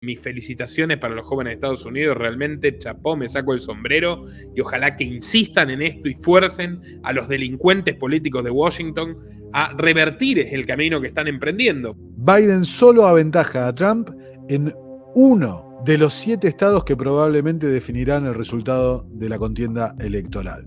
Mis felicitaciones para los jóvenes de Estados Unidos, realmente chapó, me saco el sombrero y ojalá que insistan en esto y fuercen a los delincuentes políticos de Washington a revertir el camino que están emprendiendo. Biden solo aventaja a Trump en uno de los 7 estados que probablemente definirán el resultado de la contienda electoral.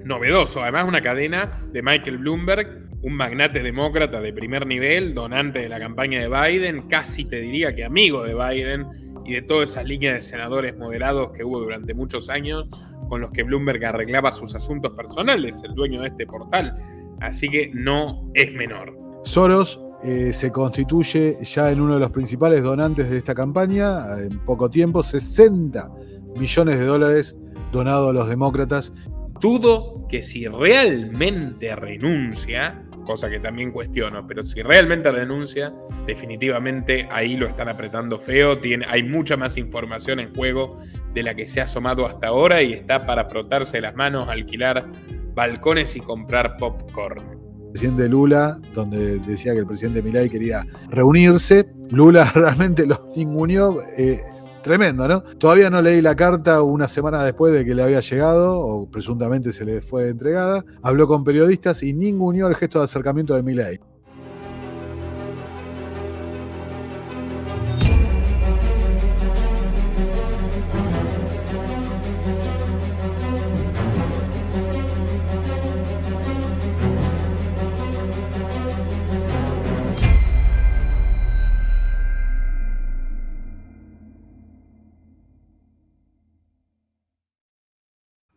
Novedoso, además una cadena de Michael Bloomberg, un magnate demócrata de primer nivel, donante de la campaña de Biden, casi te diría que amigo de Biden y de toda esa línea de senadores moderados que hubo durante muchos años con los que Bloomberg arreglaba sus asuntos personales, el dueño de este portal. Así que no es menor. Soros se constituye ya en uno de los principales donantes de esta campaña, en poco tiempo, $60 millones donados a los demócratas. Dudo que si realmente renuncia, cosa que también cuestiono, pero si realmente renuncia, definitivamente ahí lo están apretando feo. Hay mucha más información en juego de la que se ha asomado hasta ahora y está para frotarse las manos, alquilar balcones y comprar popcorn. El presidente Lula, donde decía que el presidente Milei quería reunirse, Lula realmente los ninguneó. Tremendo, ¿no? Todavía no leí la carta una semana después de que le había llegado, o presuntamente se le fue entregada. Habló con periodistas y ninguneó el gesto de acercamiento de Milei.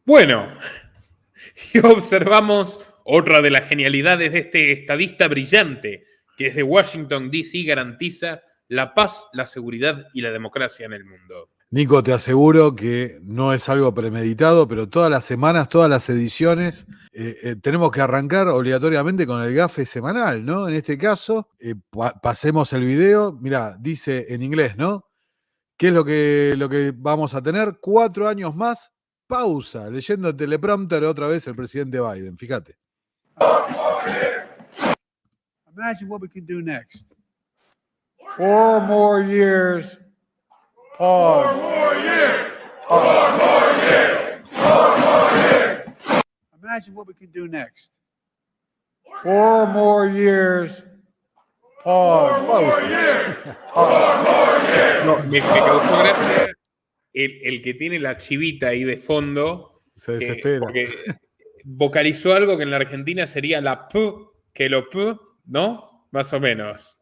Bueno, y observamos otra de las genialidades de este estadista brillante, que desde Washington, D.C. garantiza la paz, la seguridad y la democracia en el mundo. Nico, te aseguro que no es algo premeditado, pero todas las semanas, todas las ediciones, tenemos que arrancar obligatoriamente con el gafe semanal, ¿no? En este caso, pasemos el video. Mirá, dice en inglés, ¿no? ¿Qué es lo que vamos a tener? 4 años más. Pausa, leyendo el teleprompter otra vez el presidente Biden, fíjate. Imagine what we can do next. 4 more years. Pause. 4 more years. 4 more years. 4 more years. Imagine what we can do next. 4 more years. Pause. 4 more years. 4 more years. No, me causó gracia el que tiene la chivita ahí de fondo. Se desespera. Porque vocalizó algo que en la Argentina sería la P, que lo P, ¿no? Más o menos.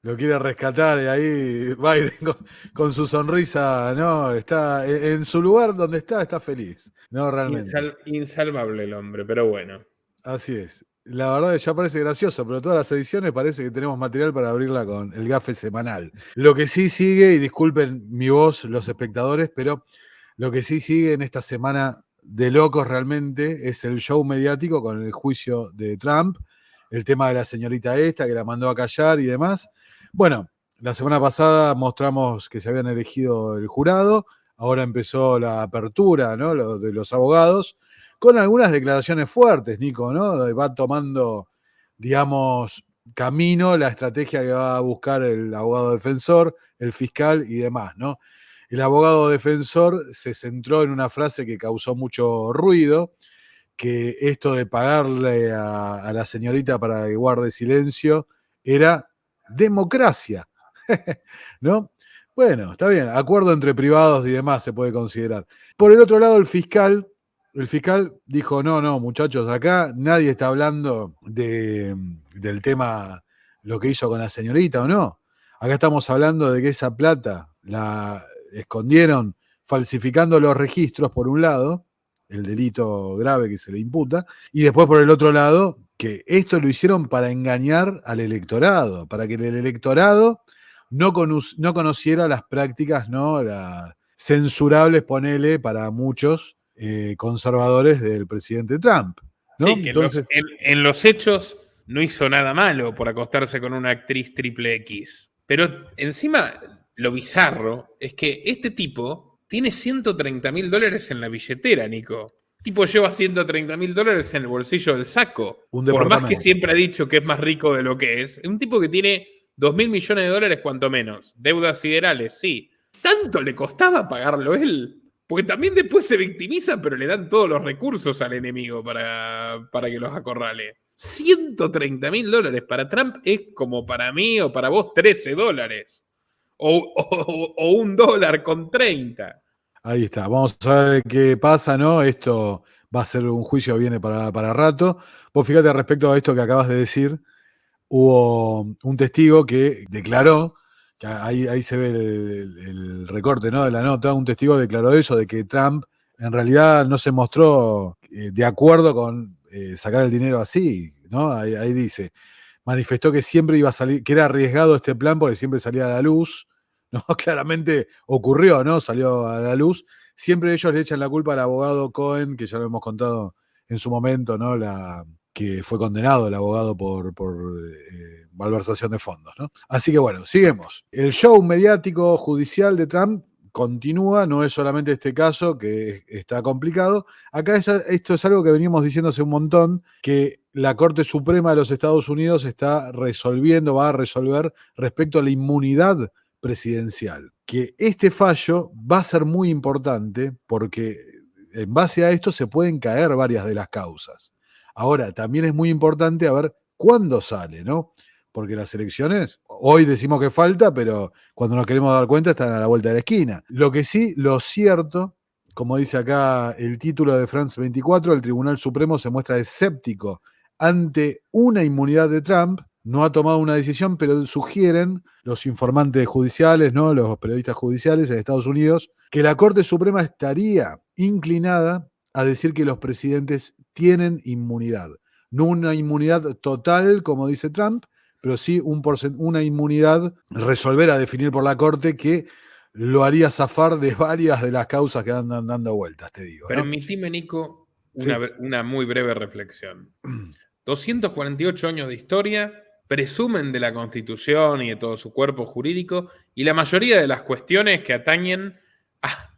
Lo quiere rescatar y ahí Biden con su sonrisa, ¿no? Está en su lugar donde está feliz. No, realmente. Insalvable el hombre, pero bueno. Así es. La verdad que ya parece gracioso, pero todas las ediciones parece que tenemos material para abrirla con el gafe semanal. Lo que sí sigue, y disculpen mi voz los espectadores, pero lo que sí sigue en esta semana de locos realmente es el show mediático con el juicio de Trump, el tema de la señorita esta que la mandó a callar y demás. Bueno, la semana pasada mostramos que se habían elegido el jurado, ahora empezó la apertura, ¿no? Lo de los abogados, con algunas declaraciones fuertes, Nico, ¿no? Va tomando, digamos, camino la estrategia que va a buscar el abogado defensor, el fiscal y demás, ¿no? El abogado defensor se centró en una frase que causó mucho ruido, que esto de pagarle a la señorita para que guarde silencio era democracia, ¿no? Bueno, está bien, acuerdo entre privados y demás se puede considerar. Por el otro lado, el fiscal dijo, no, muchachos, acá nadie está hablando del tema, lo que hizo con la señorita o no. Acá estamos hablando de que esa plata la escondieron falsificando los registros, por un lado, el delito grave que se le imputa, y después por el otro lado, que esto lo hicieron para engañar al electorado, para que el electorado no conociera las prácticas, ¿no? Las censurables, ponele, para muchos conservadores del presidente Trump, ¿no? Sí, que entonces, en los hechos no hizo nada malo por acostarse con una actriz triple X. Pero encima, lo bizarro es que este tipo tiene $130.000 en la billetera, Nico. El tipo lleva $130.000 en el bolsillo del saco. Por más que siempre ha dicho que es más rico de lo que es. Es un tipo que tiene $2.000 millones cuanto menos. Deudas siderales, sí. ¿Tanto le costaba pagarlo él? Porque también después se victimiza, pero le dan todos los recursos al enemigo para que los acorrale. $130.000 para Trump es como para mí o para vos $13. O $1.30. Ahí está, vamos a ver qué pasa, ¿no? Esto va a ser un juicio, viene para rato. Vos fíjate respecto a esto que acabas de decir, hubo un testigo que declaró, que ahí se ve el recorte, ¿no?, de la nota, un testigo declaró eso, de que Trump en realidad no se mostró de acuerdo con sacar el dinero así, ¿no? Ahí dice, manifestó que siempre iba a salir, que era arriesgado este plan porque siempre salía a la luz, ¿no? Claramente ocurrió, ¿no? Salió a la luz. Siempre ellos le echan la culpa al abogado Cohen, que ya lo hemos contado en su momento, ¿no? Que fue condenado el abogado por malversación de fondos, ¿no? Así que bueno, seguimos. El show mediático judicial de Trump continúa, no es solamente este caso que está complicado. Acá esto es algo que venimos diciendo hace un montón, que la Corte Suprema de los Estados Unidos está resolviendo, va a resolver respecto a la inmunidad presidencial. Que este fallo va a ser muy importante porque en base a esto se pueden caer varias de las causas. Ahora, también es muy importante a ver cuándo sale, ¿no? Porque las elecciones, hoy decimos que falta, pero cuando nos queremos dar cuenta están a la vuelta de la esquina. Lo que sí, lo cierto, como dice acá el título de France 24, el Tribunal Supremo se muestra escéptico ante una inmunidad de Trump. No ha tomado una decisión, pero sugieren los informantes judiciales, ¿no?, los periodistas judiciales en Estados Unidos, que la Corte Suprema estaría inclinada a decir que los presidentes tienen inmunidad. No una inmunidad total, como dice Trump, pero sí una inmunidad, resolver a definir por la Corte, que lo haría zafar de varias de las causas que andan dando vueltas, te digo, ¿no? Permitime, Nico, una muy breve reflexión. 248 años de historia presumen de la Constitución y de todo su cuerpo jurídico, y la mayoría de las cuestiones que atañen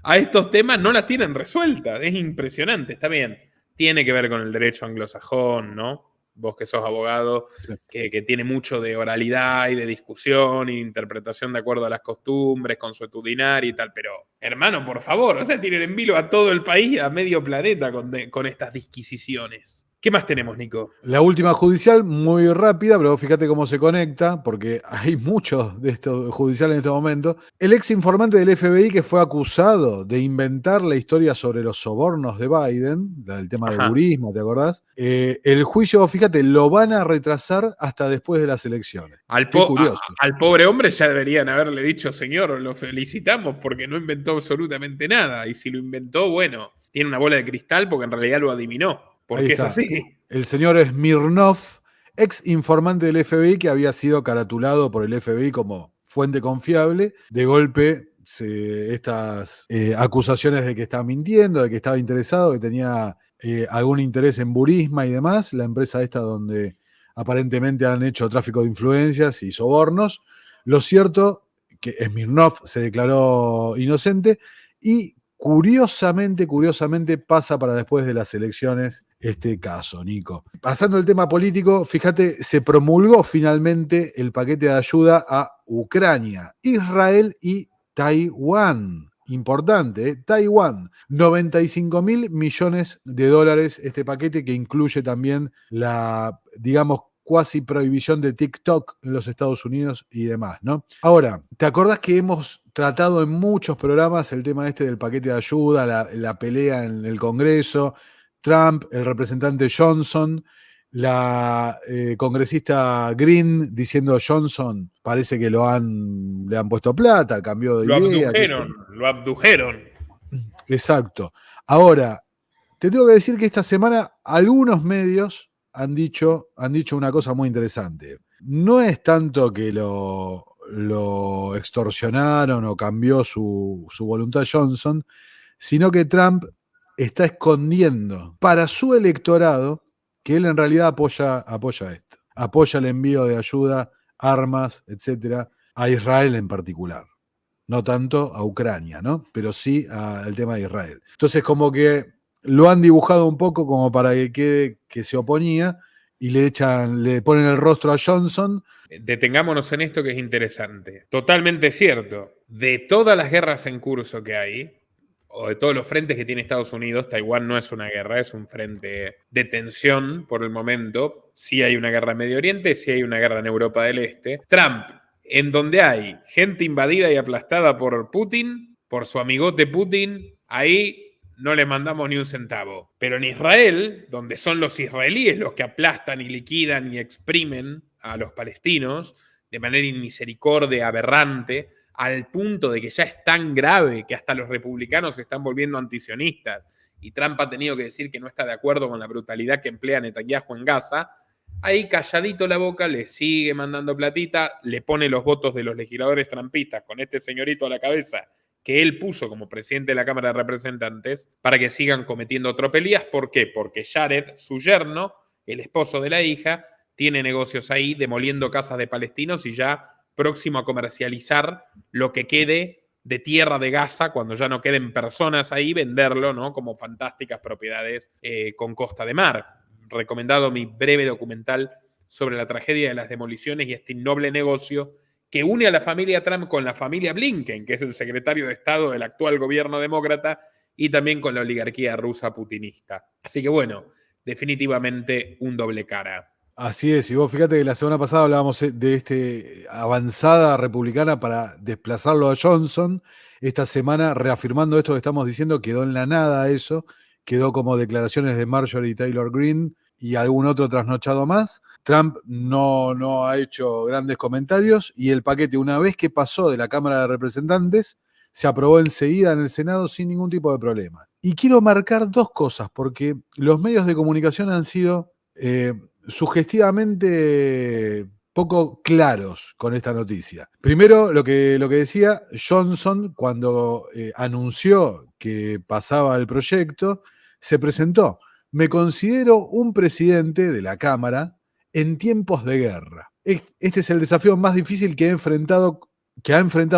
a estos temas no las tienen resueltas. Es impresionante, está bien. Tiene que ver con el derecho anglosajón, ¿no? Vos que sos abogado, Sí. que tiene mucho de oralidad y de discusión y de interpretación de acuerdo a las costumbres, consuetudinaria y tal, pero, hermano, por favor, o sea, tienen en vilo a todo el país, a medio planeta con estas disquisiciones. ¿Qué más tenemos, Nico? La última judicial, muy rápida, pero fíjate cómo se conecta, porque hay muchos de estos judiciales en este momento. El ex informante del FBI que fue acusado de inventar la historia sobre los sobornos de Biden, el tema de Burisma, ¿te acordás? El juicio, fíjate, lo van a retrasar hasta después de las elecciones. Al pobre hombre ya deberían haberle dicho, señor, lo felicitamos porque no inventó absolutamente nada. Y si lo inventó, bueno, tiene una bola de cristal porque en realidad lo adivinó. Porque es así. El señor Smirnov, ex informante del FBI que había sido caratulado por el FBI como fuente confiable, de golpe estas acusaciones de que estaba mintiendo, de que estaba interesado, que tenía algún interés en Burisma y demás, la empresa esta donde aparentemente han hecho tráfico de influencias y sobornos. Lo cierto que Smirnov se declaró inocente y curiosamente pasa para después de las elecciones este caso, Nico. Pasando al tema político, fíjate, se promulgó finalmente el paquete de ayuda a Ucrania, Israel y Taiwán. Importante, Taiwán. 95.000 millones de dólares este paquete, que incluye también la, digamos, cuasi prohibición de TikTok en los Estados Unidos y demás, ¿no? Ahora, ¿te acordás que hemos tratado en muchos programas el tema este del paquete de ayuda, la pelea en el Congreso, Trump, el representante Johnson, la congresista Green diciendo Johnson parece que le han puesto plata, cambió de idea? Lo abdujeron. Exacto. Ahora, te tengo que decir que esta semana algunos medios han dicho una cosa muy interesante. No es tanto que lo extorsionaron o cambió su voluntad Johnson, sino que Trump está escondiendo para su electorado que él en realidad apoya esto. Apoya el envío de ayuda, armas, etcétera, a Israel en particular. No tanto a Ucrania, ¿no? Pero sí al tema de Israel. Entonces, como que lo han dibujado un poco como para que quede que se oponía, y le ponen el rostro a Johnson. Detengámonos en esto que es interesante. Totalmente cierto. De todas las guerras en curso que hay, o de todos los frentes que tiene Estados Unidos, Taiwán no es una guerra, es un frente de tensión por el momento. Sí hay una guerra en Medio Oriente, sí hay una guerra en Europa del Este. Trump, en donde hay gente invadida y aplastada por Putin, por su amigote Putin, ahí no le mandamos ni un centavo. Pero en Israel, donde son los israelíes los que aplastan y liquidan y exprimen a los palestinos de manera inmisericordia, aberrante, al punto de que ya es tan grave que hasta los republicanos se están volviendo antisionistas y Trump ha tenido que decir que no está de acuerdo con la brutalidad que emplea Netanyahu en Gaza, ahí calladito la boca le sigue mandando platita, le pone los votos de los legisladores trumpistas con este señorito a la cabeza que él puso como presidente de la Cámara de Representantes para que sigan cometiendo tropelías. ¿Por qué? Porque Jared, su yerno, el esposo de la hija, tiene negocios ahí demoliendo casas de palestinos y ya próximo a comercializar lo que quede de tierra de Gaza cuando ya no queden personas ahí, venderlo, ¿no? Como fantásticas propiedades con costa de mar. Recomendado mi breve documental sobre la tragedia de las demoliciones y este innoble negocio que une a la familia Trump con la familia Blinken, que es el secretario de Estado del actual gobierno demócrata, y también con la oligarquía rusa putinista. Así que bueno, definitivamente un doble cara. Así es, y vos fíjate que la semana pasada hablábamos de avanzada republicana para desplazarlo a Johnson. Esta semana, reafirmando esto que estamos diciendo, quedó en la nada eso, quedó como declaraciones de Marjorie Taylor Greene y algún otro trasnochado más. Trump no ha hecho grandes comentarios y el paquete, una vez que pasó de la Cámara de Representantes, se aprobó enseguida en el Senado sin ningún tipo de problema. Y quiero marcar dos cosas, porque los medios de comunicación han sido sugestivamente poco claros con esta noticia. Primero, lo que decía Johnson cuando anunció que pasaba el proyecto, se presentó. Me considero un presidente de la Cámara en tiempos de guerra. Este es el desafío más difícil que ha enfrentado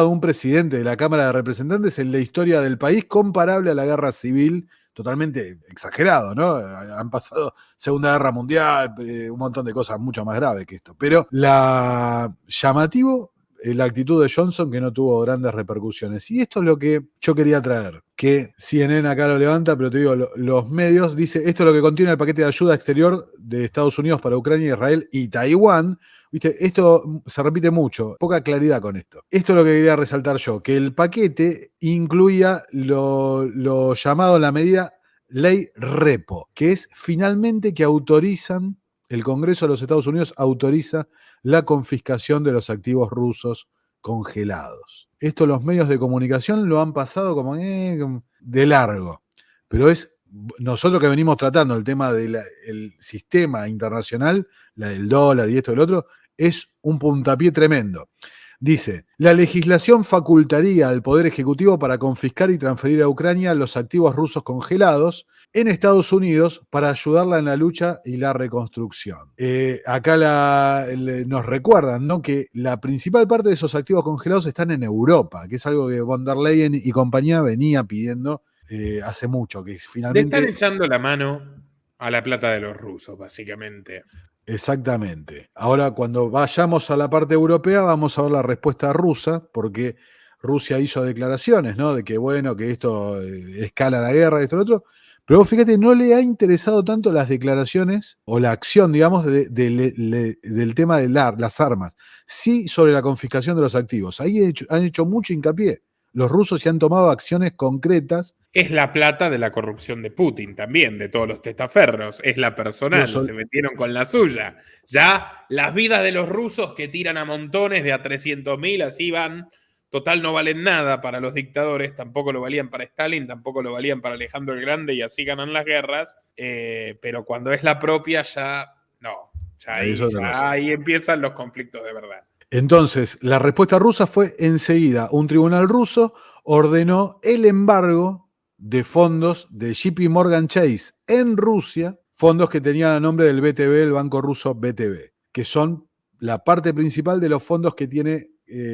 un presidente de la Cámara de Representantes en la historia del país, comparable a la guerra civil. Totalmente exagerado, ¿no? Han pasado Segunda Guerra Mundial, un montón de cosas mucho más graves que esto. Pero llamativo la actitud de Johnson, que no tuvo grandes repercusiones. Y esto es lo que yo quería traer, que CNN acá lo levanta, pero te digo, los medios, dice, esto es lo que contiene el paquete de ayuda exterior de Estados Unidos para Ucrania, Israel y Taiwán. ¿Viste? Esto se repite mucho, poca claridad con esto. Esto es lo que quería resaltar yo, que el paquete incluía lo llamado la medida ley repo, que es finalmente que el Congreso de los Estados Unidos autoriza la confiscación de los activos rusos congelados. Esto los medios de comunicación lo han pasado como de largo, pero es nosotros que venimos tratando el tema del sistema internacional, la del dólar y esto y lo otro, es un puntapié tremendo. Dice, la legislación facultaría al Poder Ejecutivo para confiscar y transferir a Ucrania los activos rusos congelados en Estados Unidos para ayudarla en la lucha y la reconstrucción. Acá nos recuerdan, ¿no?, que la principal parte de esos activos congelados están en Europa, que es algo que von der Leyen y compañía venía pidiendo hace mucho, que finalmente... Le están echando la mano a la plata de los rusos, básicamente. Exactamente. Ahora, cuando vayamos a la parte europea, vamos a ver la respuesta rusa, porque Rusia hizo declaraciones, ¿no?, de que, bueno, que esto escala la guerra, esto y lo otro. Pero vos fíjate, no le ha interesado tanto las declaraciones o la acción, digamos, del tema de las armas. Sí sobre la confiscación de los activos. Ahí han hecho mucho hincapié. Los rusos se han tomado acciones concretas. Es la plata de la corrupción de Putin también, de todos los testaferros. Es la personal, se metieron con la suya. Ya las vidas de los rusos que tiran a montones de a 300.000, así van, total no valen nada para los dictadores, tampoco lo valían para Stalin, tampoco lo valían para Alejandro el Grande y así ganan las guerras. Pero cuando es la propia ya no. Ya ahí empiezan los conflictos de verdad. Entonces, la respuesta rusa fue enseguida. Un tribunal ruso ordenó el embargo de fondos de JP Morgan Chase en Rusia, fondos que tenían a nombre del BTV, el banco ruso BTV, que son la parte principal de los fondos que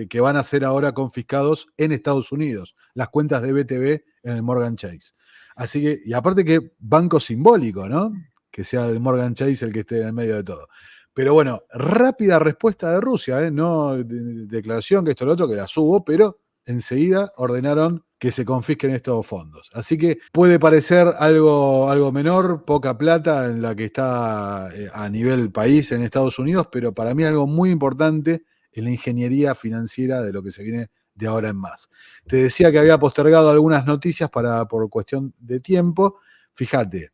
que van a ser ahora confiscados en Estados Unidos, las cuentas de BTV en el Morgan Chase. Así que, y aparte que banco simbólico, ¿no? que sea el Morgan Chase el que esté en el medio de todo. Pero bueno, rápida respuesta de Rusia, no declaración que esto lo otro, que la subo, pero enseguida ordenaron que se confisquen estos fondos. Así que puede parecer algo menor, poca plata en la que está a nivel país en Estados Unidos, pero para mí algo muy importante en la ingeniería financiera de lo que se viene de ahora en más. Te decía que había postergado algunas noticias por cuestión de tiempo. Fíjate,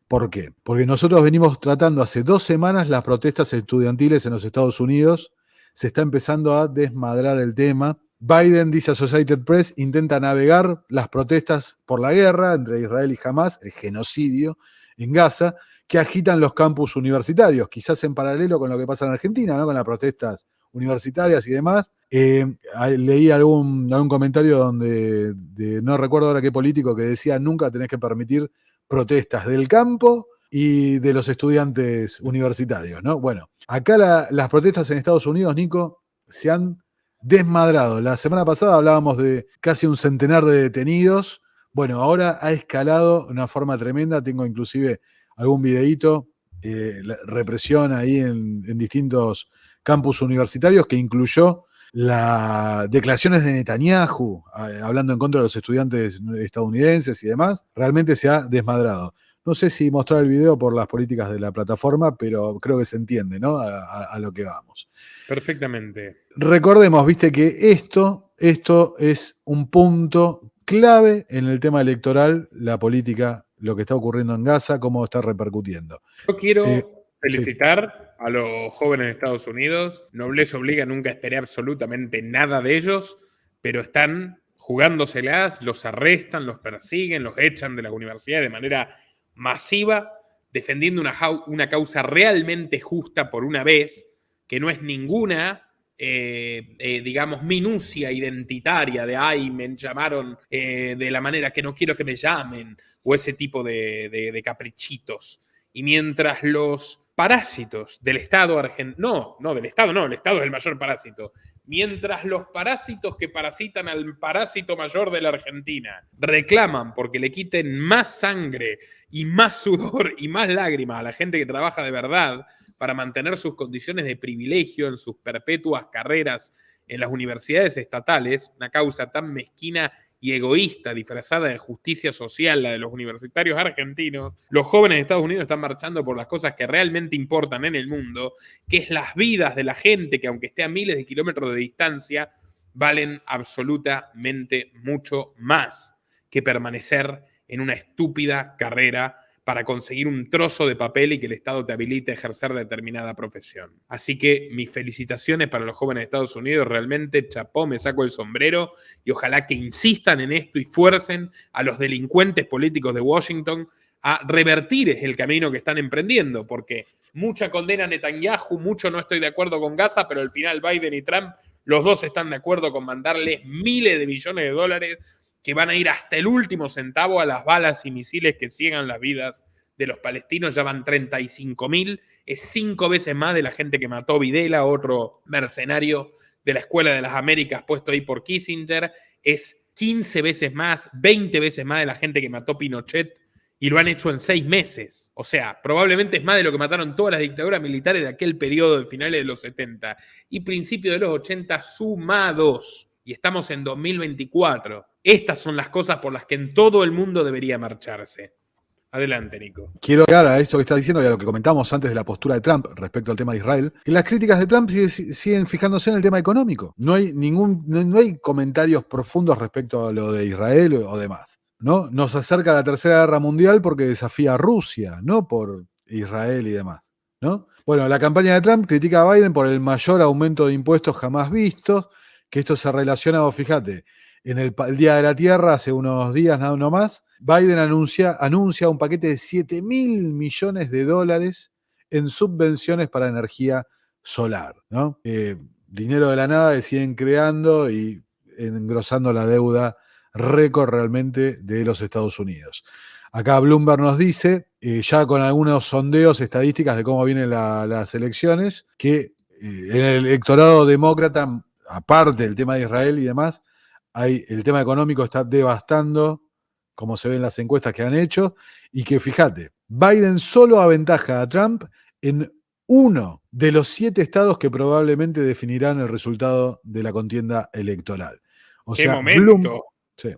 ¿por qué? Porque nosotros venimos tratando hace 2 semanas las protestas estudiantiles en los Estados Unidos. Se está empezando a desmadrar el tema. Biden, dice Associated Press, intenta navegar las protestas por la guerra entre Israel y Hamás, el genocidio en Gaza, que agitan los campus universitarios, quizás en paralelo con lo que pasa en Argentina, ¿no? Con las protestas universitarias y demás. Leí algún comentario donde no recuerdo ahora qué político que decía: nunca tenés que permitir protestas del campo y de los estudiantes universitarios, ¿no? Bueno, acá las protestas en Estados Unidos, Nico, se han desmadrado. La semana pasada hablábamos de casi un centenar de detenidos. Bueno, ahora ha escalado de una forma tremenda. Tengo inclusive algún videíto, la represión ahí en distintos campus universitarios que incluyó las declaraciones de Netanyahu hablando en contra de los estudiantes estadounidenses y demás. Realmente se ha desmadrado. No sé si mostrar el video por las políticas de la plataforma, pero creo que se entiende, ¿no? A lo que vamos. Perfectamente. Recordemos, viste, que esto es un punto clave en el tema electoral, la política, lo que está ocurriendo en Gaza, cómo está repercutiendo. Yo quiero felicitar a los jóvenes de Estados Unidos. Nobleza obliga, nunca esperé absolutamente nada de ellos, pero están jugándoselas, los arrestan, los persiguen, los echan de las universidades de manera masiva, defendiendo una causa realmente justa por una vez, que no es ninguna, digamos, minucia identitaria de ay, me llamaron de la manera que no quiero que me llamen, o ese tipo de caprichitos. Y mientras los parásitos del Estado argentino, el Estado es el mayor parásito. Mientras los parásitos que parasitan al parásito mayor de la Argentina reclaman porque le quiten más sangre y más sudor y más lágrimas a la gente que trabaja de verdad para mantener sus condiciones de privilegio en sus perpetuas carreras en las universidades estatales, una causa tan mezquina y egoísta, disfrazada de justicia social, la de los universitarios argentinos, los jóvenes de Estados Unidos están marchando por las cosas que realmente importan en el mundo, que es las vidas de la gente que, aunque esté a miles de kilómetros de distancia, valen absolutamente mucho más que permanecer en una estúpida carrera para conseguir un trozo de papel y que el Estado te habilite a ejercer determinada profesión. Así que mis felicitaciones para los jóvenes de Estados Unidos, realmente chapó, me saco el sombrero y ojalá que insistan en esto y fuercen a los delincuentes políticos de Washington a revertir el camino que están emprendiendo, porque mucha condena a Netanyahu, mucho no estoy de acuerdo con Gaza, pero al final Biden y Trump, los dos están de acuerdo con mandarles miles de millones de dólares que van a ir hasta el último centavo a las balas y misiles que ciegan las vidas de los palestinos. Ya van 35.000, es 5 veces más de la gente que mató Videla, otro mercenario de la Escuela de las Américas puesto ahí por Kissinger, es 15 veces más, 20 veces más de la gente que mató Pinochet, y lo han hecho en 6 meses. O sea, probablemente es más de lo que mataron todas las dictaduras militares de aquel periodo de finales de los 70 y principios de los 80 sumados. Y estamos en 2024. Estas son las cosas por las que en todo el mundo debería marcharse. Adelante, Nico. Quiero agregar a esto que está diciendo y a lo que comentamos antes de la postura de Trump respecto al tema de Israel, que las críticas de Trump siguen fijándose en el tema económico. No hay comentarios profundos respecto a lo de Israel o demás, ¿no? Nos acerca a la Tercera Guerra Mundial porque desafía a Rusia, no por Israel y demás, ¿no? Bueno, la campaña de Trump critica a Biden por el mayor aumento de impuestos jamás visto, que esto se relaciona, fíjate, en el Día de la Tierra, hace unos días, nada más, Biden anuncia un paquete de $7.000 millones en subvenciones para energía solar, ¿no? Dinero de la nada deciden creando y engrosando la deuda récord realmente de los Estados Unidos. Acá Bloomberg nos dice, ya con algunos sondeos estadísticas de cómo vienen las elecciones, que en el electorado demócrata, aparte del tema de Israel y demás, el tema económico está devastando, como se ve en las encuestas que han hecho, y que fíjate, Biden solo aventaja a Trump en uno de los 7 estados que probablemente definirán el resultado de la contienda electoral. O ¡Qué sea, momento! sí,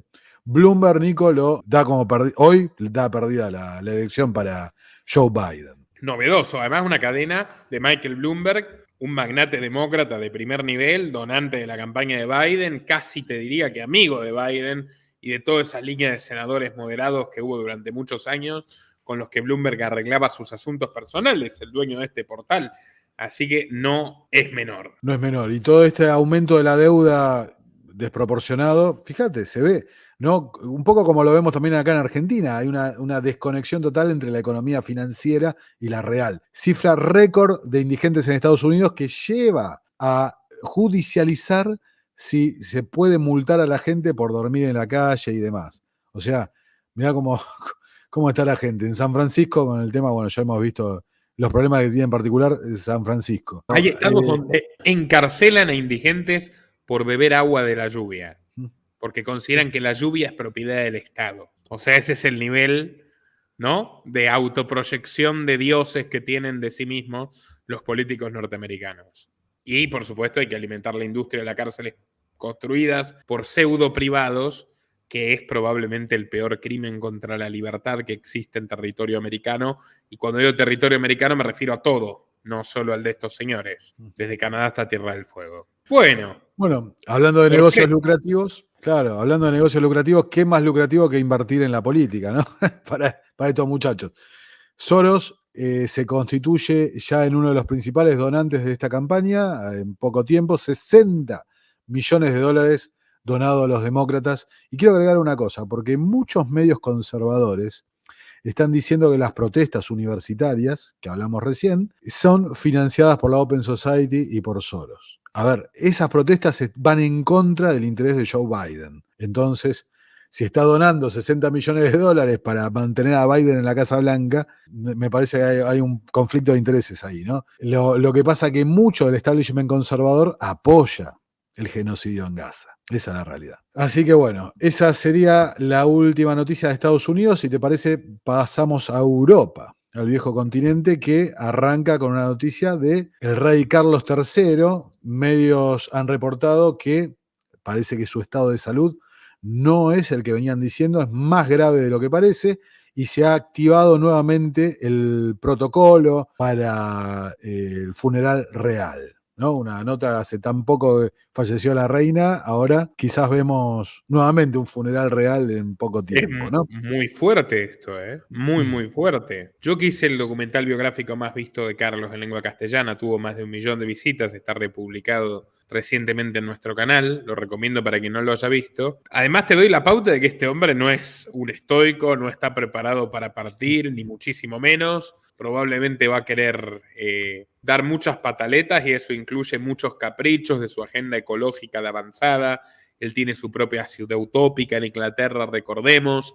Bloomberg, Nico, lo da como hoy da perdida la elección para Joe Biden. Novedoso, además una cadena de Michael Bloomberg, un magnate demócrata de primer nivel, donante de la campaña de Biden, casi te diría que amigo de Biden y de toda esa línea de senadores moderados que hubo durante muchos años con los que Bloomberg arreglaba sus asuntos personales, el dueño de este portal. Así que no es menor. No es menor. Y todo este aumento de la deuda desproporcionado, fíjate, se ve, ¿no? Un poco como lo vemos también acá en Argentina, hay una desconexión total entre la economía financiera y la real. Cifra récord de indigentes en Estados Unidos que lleva a judicializar si se puede multar a la gente por dormir en la calle y demás. O sea, mirá cómo está la gente. En San Francisco con el tema, bueno, ya hemos visto los problemas que tiene en particular San Francisco. Hay estados donde encarcelan a indigentes por beber agua de la lluvia, porque consideran que la lluvia es propiedad del Estado. O sea, ese es el nivel, ¿no?, de autoproyección de dioses que tienen de sí mismos los políticos norteamericanos. Y, por supuesto, hay que alimentar la industria de las cárceles construidas por pseudo privados, que es probablemente el peor crimen contra la libertad que existe en territorio americano. Y cuando digo territorio americano me refiero a todo, no solo al de estos señores, desde Canadá hasta Tierra del Fuego. Bueno, hablando de negocios lucrativos, claro, hablando de negocios lucrativos, ¿qué más lucrativo que invertir en la política, ¿no? para estos muchachos. Soros se constituye ya en uno de los principales donantes de esta campaña, en poco tiempo, 60 millones de dólares donado a los demócratas. Y quiero agregar una cosa, porque muchos medios conservadores están diciendo que las protestas universitarias, que hablamos recién, son financiadas por la Open Society y por Soros. A ver, esas protestas van en contra del interés de Joe Biden. Entonces, si está donando 60 millones de dólares para mantener a Biden en la Casa Blanca, me parece que hay un conflicto de intereses ahí, ¿no? Lo que pasa es que mucho del establishment conservador apoya el genocidio en Gaza. Esa es la realidad. Así que bueno, esa sería la última noticia de Estados Unidos. Si te parece, pasamos a Europa, al viejo continente, que arranca con una noticia de el rey Carlos III. Medios han reportado que parece que su estado de salud no es el que venían diciendo, es más grave de lo que parece, y se ha activado nuevamente el protocolo para el funeral real, ¿no? Una nota hace tan poco que falleció la reina, ahora quizás vemos nuevamente un funeral real en poco tiempo, ¿no? Muy fuerte esto, ¿eh? Muy fuerte. Yo que hice el documental biográfico más visto de Carlos en lengua castellana, tuvo más de 1 millón de visitas, está republicado recientemente en nuestro canal, lo recomiendo para quien no lo haya visto. Además te doy la pauta de que este hombre no es un estoico, no está preparado para partir, ni muchísimo menos. Probablemente va a querer dar muchas pataletas y eso incluye muchos caprichos de su agenda ecológica de avanzada. Él tiene su propia ciudad utópica en Inglaterra, recordemos.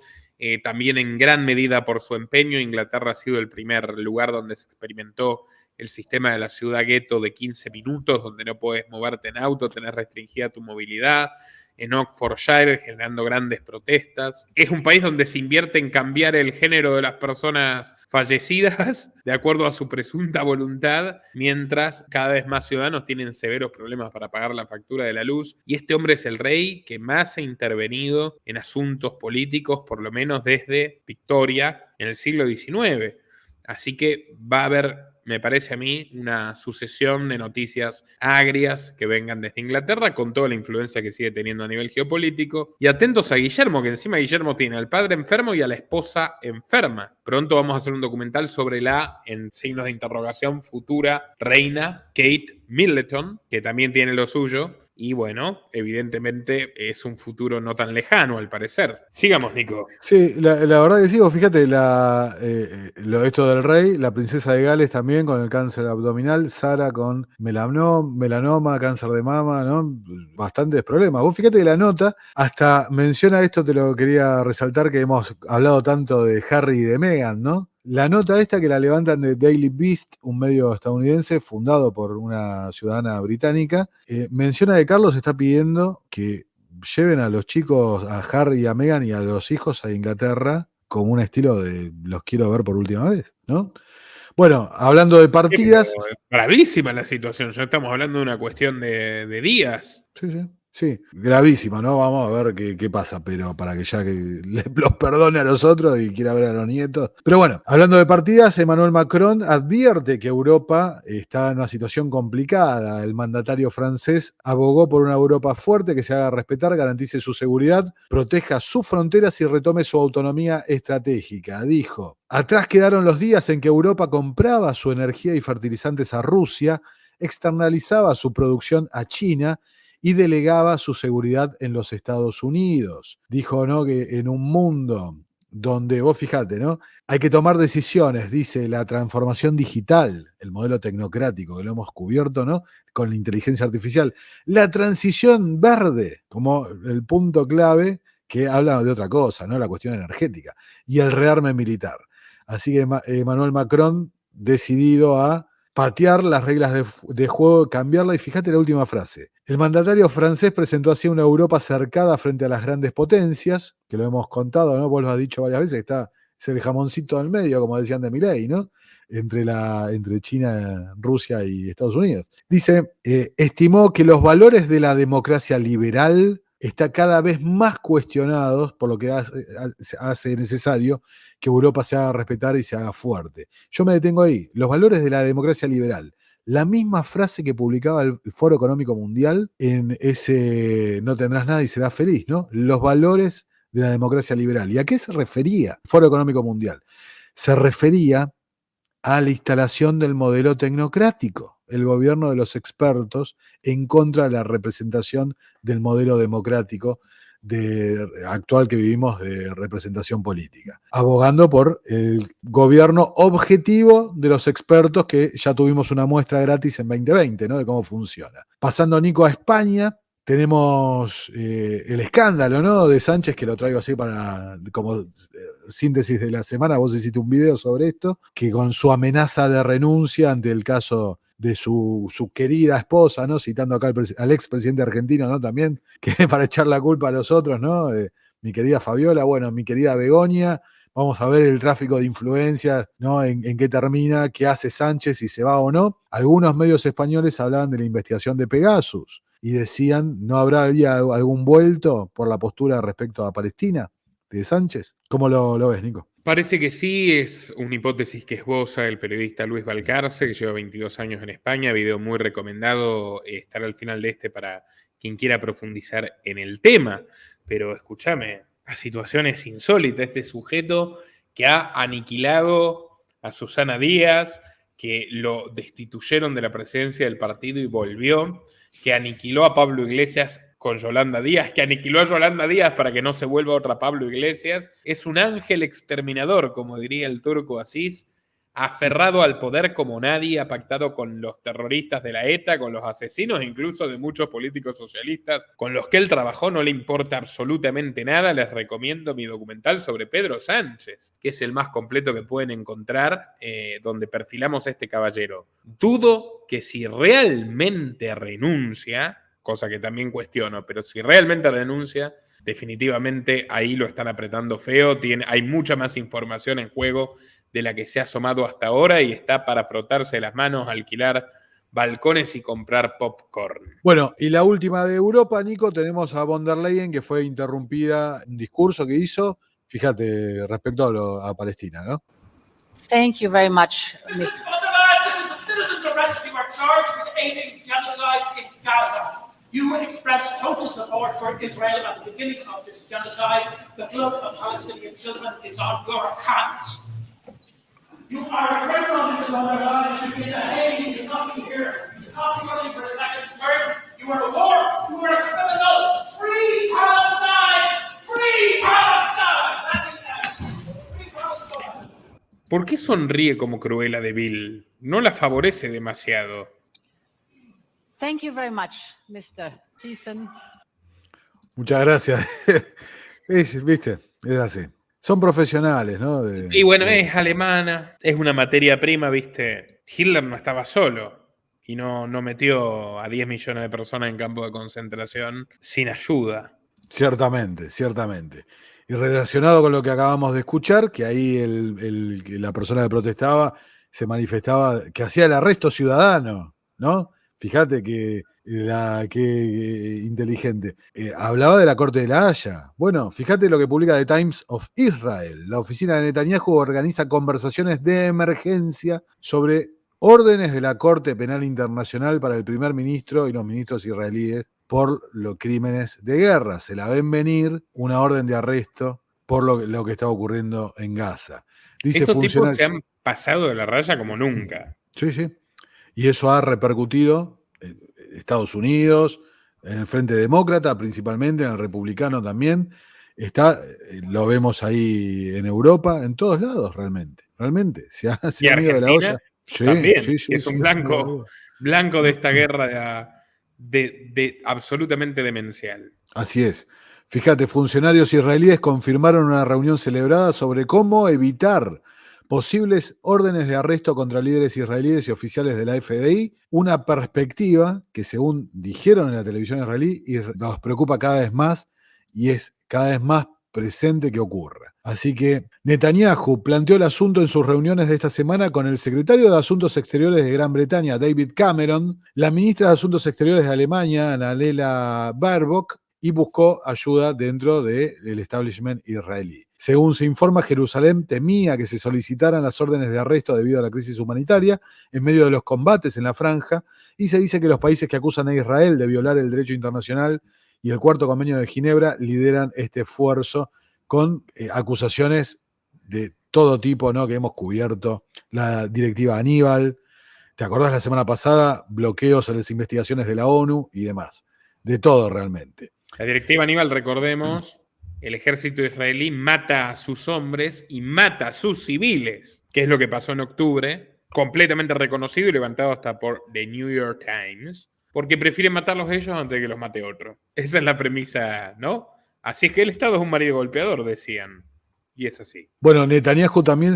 También en gran medida por su empeño, Inglaterra ha sido el primer lugar donde se experimentó el sistema de la ciudad gueto de 15 minutos, donde no puedes moverte en auto, tenés restringida tu movilidad. En Oxfordshire, generando grandes protestas. Es un país donde se invierte en cambiar el género de las personas fallecidas de acuerdo a su presunta voluntad, mientras cada vez más ciudadanos tienen severos problemas para pagar la factura de la luz. Y este hombre es el rey que más ha intervenido en asuntos políticos, por lo menos desde Victoria, en el siglo XIX. Así que va a haber, me parece a mí, una sucesión de noticias agrias que vengan desde Inglaterra con toda la influencia que sigue teniendo a nivel geopolítico. Y atentos a Guillermo, que encima Guillermo tiene al padre enfermo y a la esposa enferma. Pronto vamos a hacer un documental sobre la, en signos de interrogación, futura reina Kate Middleton, que también tiene lo suyo. Y bueno, evidentemente es un futuro no tan lejano, al parecer. Sigamos, Nico. Sí, la verdad que sí, vos fíjate, esto del rey, la princesa de Gales también con el cáncer abdominal, Sara con melanoma, cáncer de mama, ¿no? Bastantes problemas. Vos fíjate que la nota hasta menciona esto, te lo quería resaltar, que hemos hablado tanto de Harry y de Meghan, ¿no? La nota esta que la levantan de Daily Beast, un medio estadounidense fundado por una ciudadana británica, menciona que Carlos está pidiendo que lleven a los chicos, a Harry y a Meghan y a los hijos a Inglaterra como un estilo de los quiero ver por última vez, ¿no? Bueno, hablando de partidas. Gravísima la situación, ya estamos hablando de una cuestión de días. Sí, gravísima, ¿no? Vamos a ver qué pasa, pero para que ya los perdone a los otros y quiera ver a los nietos. Pero bueno, hablando de partidas, Emmanuel Macron advierte que Europa está en una situación complicada. El mandatario francés abogó por una Europa fuerte que se haga respetar, garantice su seguridad, proteja sus fronteras y retome su autonomía estratégica. Dijo: atrás quedaron los días en que Europa compraba su energía y fertilizantes a Rusia, externalizaba su producción a China y delegaba su seguridad en los Estados Unidos. Dijo, ¿no?, que en un mundo donde, vos fijate, ¿no?, hay que tomar decisiones, dice, la transformación digital, el modelo tecnocrático que lo hemos cubierto, ¿no?, con la inteligencia artificial, la transición verde como el punto clave, que habla de otra cosa, ¿no?, la cuestión energética, y el rearme militar. Así que Emmanuel Macron decidido a patear las reglas de juego, cambiarla, y fíjate la última frase. El mandatario francés presentó así una Europa cercada frente a las grandes potencias, que lo hemos contado, ¿no? Vos lo has dicho varias veces, es el jamoncito del medio, como decían de Milei, ¿no? Entre China, Rusia y Estados Unidos. Dice, estimó que los valores de la democracia liberal están cada vez más cuestionados, por lo que hace necesario que Europa se haga respetar y se haga fuerte. Yo me detengo ahí. Los valores de la democracia liberal. La misma frase que publicaba el Foro Económico Mundial en ese No tendrás nada y serás feliz, ¿no? Los valores de la democracia liberal. ¿Y a qué se refería el Foro Económico Mundial? Se refería a la instalación del modelo tecnocrático, el gobierno de los expertos en contra de la representación del modelo democrático actual que vivimos de representación política, abogando por el gobierno objetivo de los expertos, que ya tuvimos una muestra gratis en 2020, ¿no?, de cómo funciona. Pasando, Nico, a España, tenemos el escándalo, ¿no?, de Sánchez, que lo traigo así como síntesis de la semana. Vos hiciste un video sobre esto, que con su amenaza de renuncia ante el caso de su querida esposa, ¿no?, citando acá al expresidente argentino, ¿no?, también, que para echar la culpa a los otros, ¿no?, mi querida Fabiola, bueno, mi querida Begoña. Vamos a ver el tráfico de influencias, ¿no?, en qué termina, qué hace Sánchez, si se va o no. Algunos medios españoles hablaban de la investigación de Pegasus y decían, ¿no habrá algún vuelto por la postura respecto a Palestina de Sánchez? ¿Cómo lo ves, Nico? Parece que sí, es una hipótesis que esboza el periodista Luis Balcarce, que lleva 22 años en España, video muy recomendado, estará al final de este para quien quiera profundizar en el tema. Pero escúchame, la situación es insólita. Este sujeto que ha aniquilado a Susana Díaz, que lo destituyeron de la presidencia del partido y volvió, que aniquiló a Pablo Iglesias con Yolanda Díaz, que aniquiló a Yolanda Díaz para que no se vuelva otra Pablo Iglesias. Es un ángel exterminador, como diría el turco Asís, aferrado al poder como nadie, ha pactado con los terroristas de la ETA, con los asesinos incluso de muchos políticos socialistas con los que él trabajó. No le importa absolutamente nada. Les recomiendo mi documental sobre Pedro Sánchez, que es el más completo que pueden encontrar, donde perfilamos a este caballero. Dudo que si realmente renuncia, cosa que también cuestiono, pero si realmente renuncia, definitivamente ahí lo están apretando feo. Hay mucha más información en juego de la que se ha asomado hasta ahora, y está para frotarse las manos, alquilar balcones y comprar popcorn. Bueno, y la última de Europa, Nico, tenemos a von der Leyen, que fue interrumpida en un discurso que hizo, fíjate, respecto a Palestina, ¿no? Thank you very much, Ms. Mrs. von der Leyen, this is the citizens arrest you are charged with aiding genocide in Gaza. You expressed total support for Israel at the beginning of this genocide. The blood of Palestinian children is on your hands. You are a criminal, Mrs. von der Leyen. You should be in The Hague. You should not be here. You should not be running for a second term. You are a whore. You are a criminal. Free Palestine! Free Palestine! Nothing else. Free Palestine. ¿Por qué sonríe como Cruella de Vil? No la favorece demasiado. Thank you very much, Mr. Thiessen. Muchas gracias. ¿Viste? Es así. Son profesionales, ¿no? Y bueno, es alemana, es una materia prima, ¿viste? Hitler no estaba solo y no metió a 10 millones de personas en campo de concentración sin ayuda. Ciertamente, ciertamente. Y relacionado con lo que acabamos de escuchar, que ahí la persona que protestaba se manifestaba, que hacía el arresto ciudadano, ¿no? Fíjate que inteligente. Hablaba de la Corte de la Haya. Bueno, fíjate lo que publica The Times of Israel. La oficina de Netanyahu organiza conversaciones de emergencia sobre órdenes de la Corte Penal Internacional para el primer ministro y los ministros israelíes por los crímenes de guerra. Se la ven venir una orden de arresto por lo que está ocurriendo en Gaza. Dice Estos tipos funcionario. se han pasado de la raya como nunca. Sí, sí. Y eso ha repercutido en Estados Unidos, en el Frente Demócrata principalmente, en el Republicano también. Lo vemos ahí en Europa, en todos lados realmente. Realmente. Se han Y ido de la Argentina olla. Sí, también, sí, sí, que es sí, un sin lugar a blanco dudas. de esta guerra de absolutamente demencial. Así es. Fíjate, funcionarios israelíes confirmaron una reunión celebrada sobre cómo evitar posibles órdenes de arresto contra líderes israelíes y oficiales de la FDI, una perspectiva que, según dijeron en la televisión israelí, nos preocupa cada vez más y es cada vez más presente que ocurra. Así que Netanyahu planteó el asunto en sus reuniones de esta semana con el secretario de Asuntos Exteriores de Gran Bretaña, David Cameron, la ministra de Asuntos Exteriores de Alemania, Annalena Baerbock, y buscó ayuda dentro del establishment israelí. Según se informa, Jerusalén temía que se solicitaran las órdenes de arresto debido a la crisis humanitaria en medio de los combates en la franja, y se dice que los países que acusan a Israel de violar el derecho internacional y el Cuarto Convenio de Ginebra lideran este esfuerzo con acusaciones de todo tipo, ¿no? Que hemos cubierto, la directiva Aníbal, ¿te acordás la semana pasada? Bloqueos a las investigaciones de la ONU y demás. De todo realmente. La directiva Aníbal, recordemos, el ejército israelí mata a sus hombres y mata a sus civiles, que es lo que pasó en octubre, completamente reconocido y levantado hasta por The New York Times, porque prefieren matarlos ellos antes de que los mate otro. Esa es la premisa, ¿no? Así es que el Estado es un marido golpeador, decían. Y es así. Bueno, Netanyahu también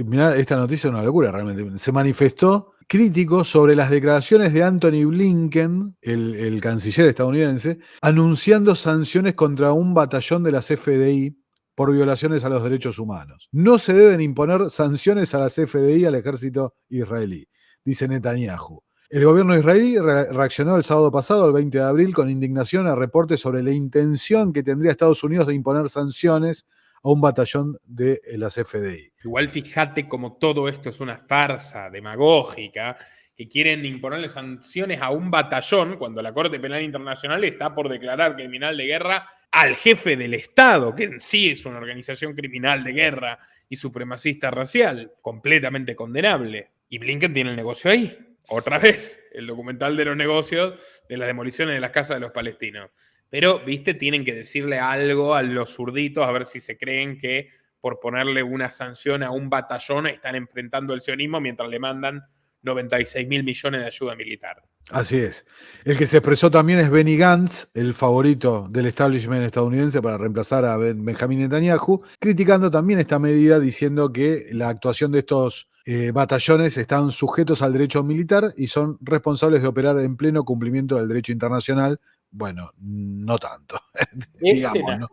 mirá, esta noticia es una locura realmente, se manifestó crítico sobre las declaraciones de Anthony Blinken, el canciller estadounidense, anunciando sanciones contra un batallón de las FDI por violaciones a los derechos humanos. No se deben imponer sanciones a las FDI al ejército israelí, dice Netanyahu. El gobierno israelí reaccionó el sábado pasado, el 20 de abril, con indignación a reportes sobre la intención que tendría Estados Unidos de imponer sanciones a un batallón de las FDI. Igual fíjate como todo esto es una farsa demagógica, que quieren imponerle sanciones a un batallón cuando la Corte Penal Internacional está por declarar criminal de guerra al jefe del Estado, que en sí es una organización criminal de guerra y supremacista racial, completamente condenable. Y Blinken tiene el negocio ahí. Otra vez, el documental de los negocios de las demoliciones de las casas de los palestinos. Pero, viste, tienen que decirle algo a los zurditos a ver si se creen que por ponerle una sanción a un batallón están enfrentando el sionismo mientras le mandan 96.000 millones de ayuda militar. Así es. El que se expresó también es Benny Gantz, el favorito del establishment estadounidense para reemplazar a Benjamin Netanyahu, criticando también esta medida diciendo que la actuación de estos batallones están sujetos al derecho militar y son responsables de operar en pleno cumplimiento del derecho internacional. Bueno, no tanto. Digamos, ¿no?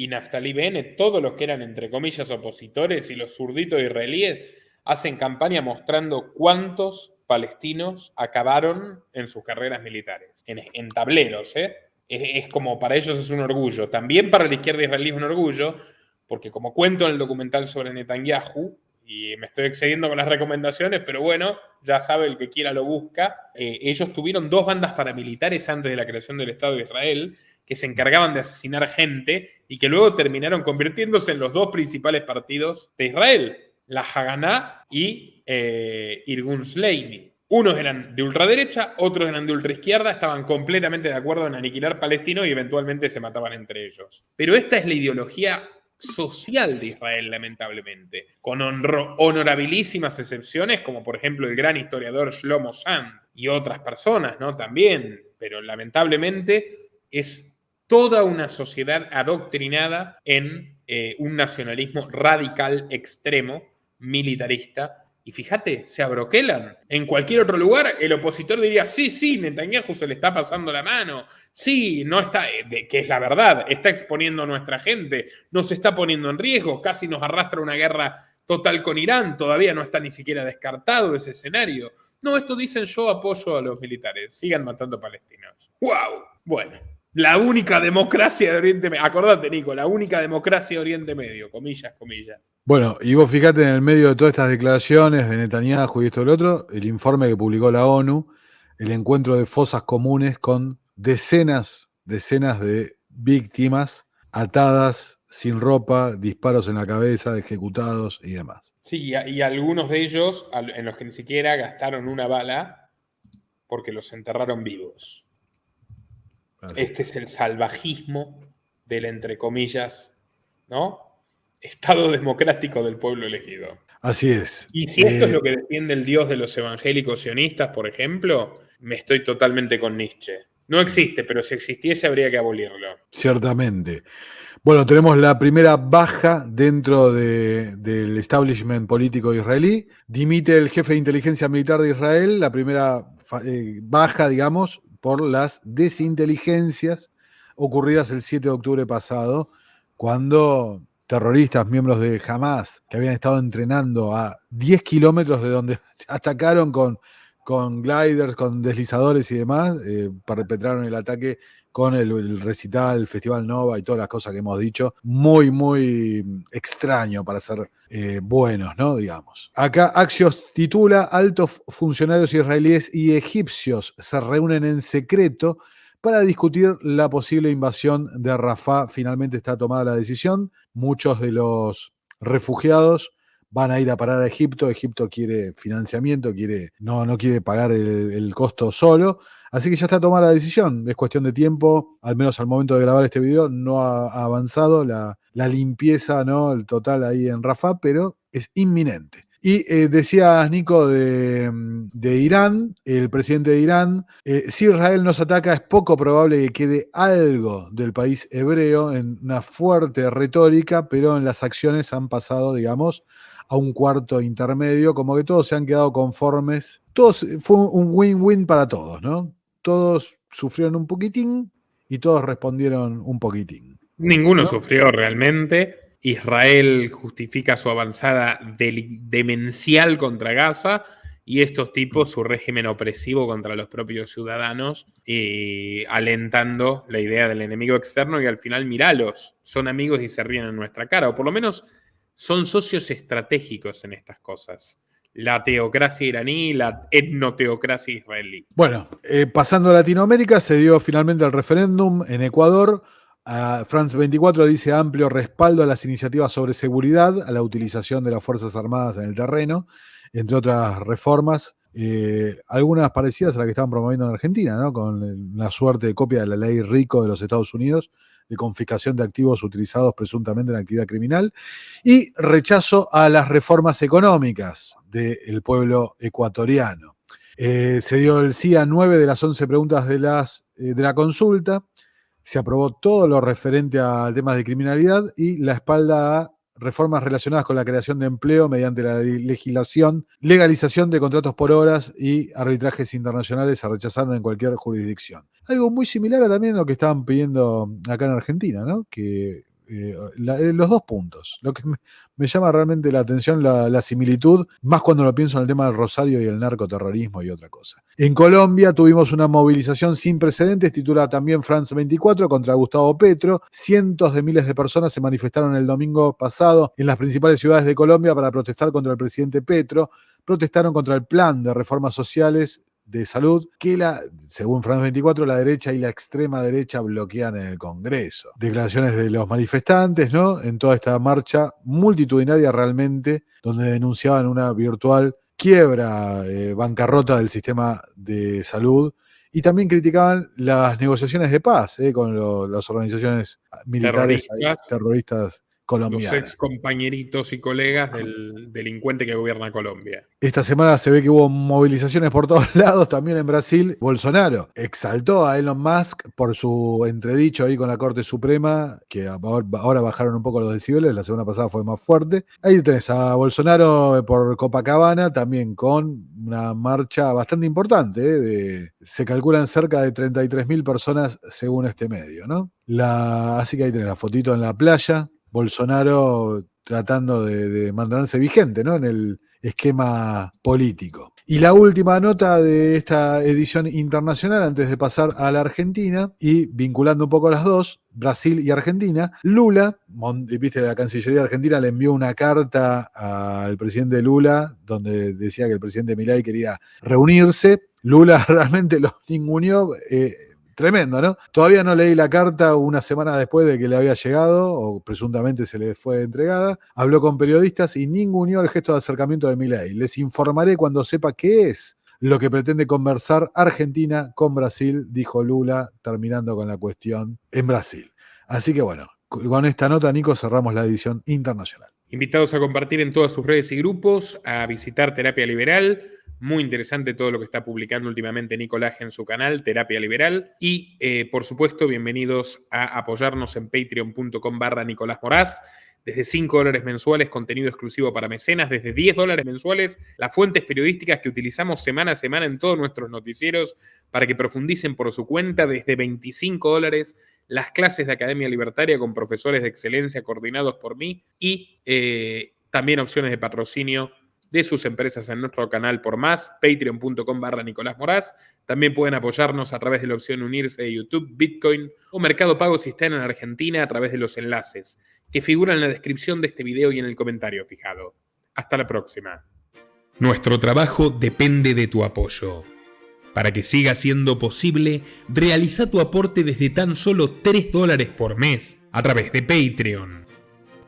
Naftali Bennett, todos los que eran entre comillas opositores y los zurditos israelíes hacen campaña mostrando cuántos palestinos acabaron en sus carreras militares, en tableros, ¿eh? Es como para ellos es un orgullo. También para la izquierda israelí es un orgullo, porque como cuento en el documental sobre Netanyahu, y me estoy excediendo con las recomendaciones, pero bueno, ya sabe, el que quiera lo busca. Ellos tuvieron 2 bandas paramilitares antes de la creación del Estado de Israel que se encargaban de asesinar gente y que luego terminaron convirtiéndose en los 2 principales partidos de Israel, la Haganá y Irgun Sleimi. Unos eran de ultraderecha, otros eran de ultraizquierda, estaban completamente de acuerdo en aniquilar palestinos y eventualmente se mataban entre ellos. Pero esta es la ideología social de Israel, lamentablemente, con honorabilísimas excepciones, como por ejemplo el gran historiador Shlomo Sand y otras personas, ¿no? También, pero lamentablemente es toda una sociedad adoctrinada en un nacionalismo radical, extremo, militarista, Y fíjate, se abroquelan. En cualquier otro lugar, el opositor diría, sí, Netanyahu se le está pasando la mano. Sí, no está, que es la verdad, está exponiendo a nuestra gente, nos está poniendo en riesgo, casi nos arrastra una guerra total con Irán, todavía no está ni siquiera descartado ese escenario. No, esto dicen yo apoyo a los militares, sigan matando palestinos. ¡Wow! Bueno, la única democracia de Oriente Medio, acordate Nico, la única democracia de Oriente Medio, comillas. Bueno, y vos fijate en el medio de todas estas declaraciones de Netanyahu y esto y lo otro, el informe que publicó la ONU, el encuentro de fosas comunes con decenas de víctimas atadas, sin ropa, disparos en la cabeza, ejecutados y demás. Sí, y algunos de ellos en los que ni siquiera gastaron una bala porque los enterraron vivos. Así. Este es el salvajismo del, entre comillas, ¿no? Estado democrático del pueblo elegido. Así es. Y si esto es lo que defiende el Dios de los evangélicos sionistas, por ejemplo, me estoy totalmente con Nietzsche. No existe, pero si existiese habría que abolirlo. Ciertamente. Bueno, tenemos la primera baja dentro del establishment político israelí. Dimite el jefe de inteligencia militar de Israel, la primera baja, digamos, por las desinteligencias ocurridas el 7 de octubre pasado, cuando terroristas, miembros de Hamas, que habían estado entrenando a 10 kilómetros de donde atacaron con gliders, con deslizadores y demás, perpetraron el ataque con el recital, el Festival Nova y todas las cosas que hemos dicho. Muy, muy extraño para ser buenos, ¿no? Digamos. Acá Axios titula: altos funcionarios israelíes y egipcios se reúnen en secreto para discutir la posible invasión de Rafah. Finalmente está tomada la decisión. Muchos de los refugiados van a ir a parar a Egipto. Egipto quiere financiamiento, no quiere pagar el costo solo. Así que ya está tomada la decisión. Es cuestión de tiempo. Al menos al momento de grabar este video no ha avanzado la limpieza, ¿no? El total ahí en Rafah, pero es inminente. Y decías, Nico, de Irán, el presidente de Irán, si Israel nos ataca es poco probable que quede algo del país hebreo, en una fuerte retórica, pero en las acciones han pasado, digamos, a un cuarto intermedio, como que todos se han quedado conformes. Fue un win-win para todos, ¿no? Todos sufrieron un poquitín y todos respondieron un poquitín. Ninguno ¿No? sufrió realmente. Israel justifica su avanzada demencial contra Gaza y estos tipos su régimen opresivo contra los propios ciudadanos, alentando la idea del enemigo externo, y al final, míralos, son amigos y se ríen en nuestra cara, o por lo menos son socios estratégicos en estas cosas. La teocracia iraní y la etnoteocracia israelí. Bueno, pasando a Latinoamérica, se dio finalmente el referéndum en Ecuador. France 24 dice amplio respaldo a las iniciativas sobre seguridad, a la utilización de las Fuerzas Armadas en el terreno, entre otras reformas, algunas parecidas a las que estaban promoviendo en Argentina, ¿no? Con la suerte de copia de la ley RICO de los Estados Unidos, de confiscación de activos utilizados presuntamente en actividad criminal, y rechazo a las reformas económicas del pueblo ecuatoriano. Se dio el sí a 9 de las 11 preguntas de la consulta. Se aprobó todo lo referente a temas de criminalidad y la espalda a reformas relacionadas con la creación de empleo mediante la legalización de contratos por horas y arbitrajes internacionales se rechazaron en cualquier jurisdicción. Algo muy similar a también lo que estaban pidiendo acá en Argentina, ¿no? Que los dos puntos. Lo que me llama realmente la atención, la similitud, más cuando lo pienso en el tema del Rosario y el narcoterrorismo y otra cosa. En Colombia tuvimos una movilización sin precedentes, titula también France 24, contra Gustavo Petro. Cientos de miles de personas se manifestaron el domingo pasado en las principales ciudades de Colombia para protestar contra el presidente Petro. Protestaron contra el plan de reformas sociales de salud que, según France 24, la derecha y la extrema derecha bloquean en el Congreso. Declaraciones de los manifestantes, ¿no? En toda esta marcha multitudinaria realmente, donde denunciaban una virtual quiebra, bancarrota del sistema de salud, y también criticaban las negociaciones de paz con las organizaciones militares terroristas colombianas. Los ex compañeritos y colegas del delincuente que gobierna Colombia. Esta semana se ve que hubo movilizaciones por todos lados, también en Brasil. Bolsonaro exaltó a Elon Musk por su entredicho ahí con la Corte Suprema, que ahora bajaron un poco los decibeles, la semana pasada fue más fuerte. Ahí tenés a Bolsonaro por Copacabana, también con una marcha bastante importante, se calculan cerca de 33.000 personas según este medio, ¿no? Así que ahí tenés la fotito en la playa, Bolsonaro tratando de mantenerse vigente, ¿no?, en el esquema político. Y la última nota de esta edición internacional, antes de pasar a la Argentina, y vinculando un poco las dos, Brasil y Argentina, Lula, viste, la Cancillería Argentina le envió una carta al presidente Lula, donde decía que el presidente Milei quería reunirse. Lula realmente lo ninguneó, tremendo, ¿no? Todavía no leí la carta una semana después de que le había llegado, o presuntamente se le fue entregada. Habló con periodistas y ninguneó el gesto de acercamiento de Milei. Les informaré cuando sepa qué es lo que pretende conversar Argentina con Brasil, dijo Lula, terminando con la cuestión en Brasil. Así que bueno, con esta nota, Nico, cerramos la edición internacional. Invitados a compartir en todas sus redes y grupos, a visitar Terapia Liberal. Muy interesante todo lo que está publicando últimamente Nicolás en su canal, Terapia Liberal. Y, por supuesto, bienvenidos a apoyarnos en patreon.com/Nicolás Moraz. Desde $5 mensuales, contenido exclusivo para mecenas. Desde $10 mensuales, las fuentes periodísticas que utilizamos semana a semana en todos nuestros noticieros para que profundicen por su cuenta. Desde $25, las clases de Academia Libertaria con profesores de excelencia coordinados por mí. Y también opciones de patrocinio de sus empresas en nuestro canal por más, patreon.com/Nicolás Moraz. También pueden apoyarnos a través de la opción unirse de YouTube, Bitcoin o Mercado Pago si están en Argentina a través de los enlaces que figuran en la descripción de este video y en el comentario fijado. Hasta la próxima. Nuestro trabajo depende de tu apoyo. Para que siga siendo posible, realiza tu aporte desde tan solo $3 por mes a través de Patreon,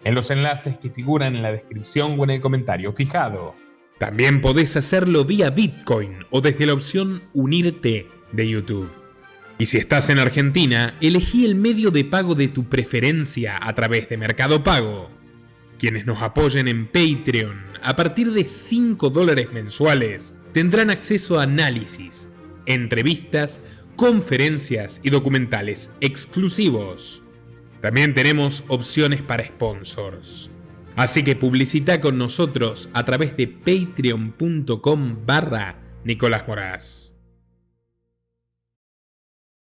en los enlaces que figuran en la descripción o en el comentario fijado. También podés hacerlo vía Bitcoin o desde la opción Unirte de YouTube. Y si estás en Argentina, elegí el medio de pago de tu preferencia a través de Mercado Pago. Quienes nos apoyen en Patreon a partir de $5 mensuales tendrán acceso a análisis, entrevistas, conferencias y documentales exclusivos. También tenemos opciones para sponsors. Así que publicita con nosotros a través de patreon.com/Nicolás Moraz.